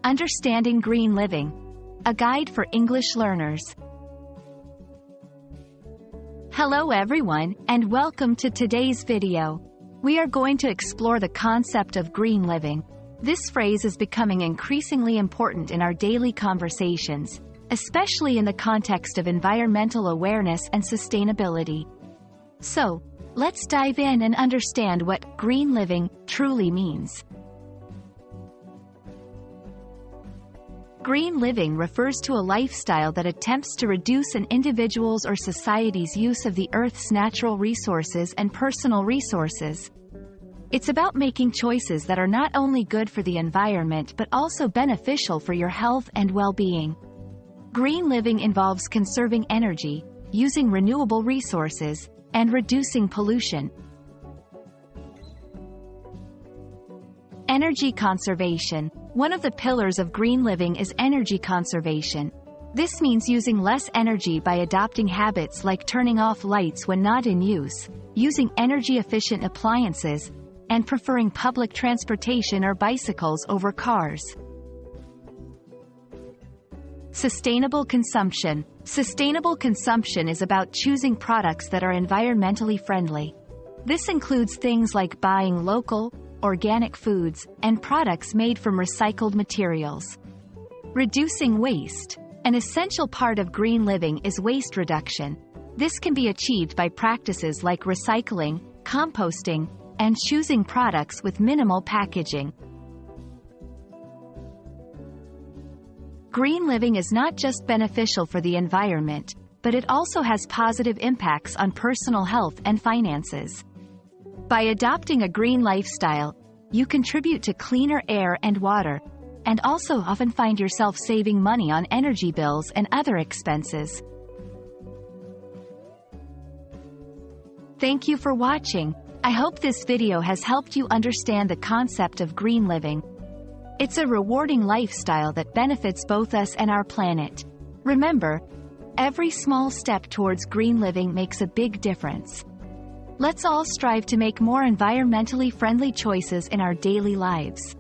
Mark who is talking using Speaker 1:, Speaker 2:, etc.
Speaker 1: Understanding Green Living, a guide for English learners. Hello everyone, and welcome to today's video. We are going to explore the concept of green living. This phrase is becoming increasingly important in our daily conversations, especially in the context of environmental awareness and sustainability. So, let's dive in and understand what green living truly means. Green living refers to a lifestyle that attempts to reduce an individual's or society's use of the Earth's natural resources and personal resources. It's about making choices that are not only good for the environment but also beneficial for your health and well-being. Green living involves conserving energy, using renewable resources, and reducing pollution. Energy conservation. One of the pillars of green living is energy conservation. This means using less energy by adopting habits like turning off lights when not in use, using energy-efficient appliances, and preferring public transportation or bicycles over cars. Sustainable consumption. Sustainable consumption is about choosing products that are environmentally friendly. This includes things like buying local, organic foods, and products made from recycled materials. Reducing waste. An essential part of green living is waste reduction. This can be achieved by practices like recycling, composting, and choosing products with minimal packaging. Green living is not just beneficial for the environment, but it also has positive impacts on personal health and finances. By adopting a green lifestyle, you contribute to cleaner air and water, and also often find yourself saving money on energy bills and other expenses. Thank you for watching. I hope this video has helped you understand the concept of green living. It's a rewarding lifestyle that benefits both us and our planet. Remember, every small step towards green living makes a big difference. Let's all strive to make more environmentally friendly choices in our daily lives.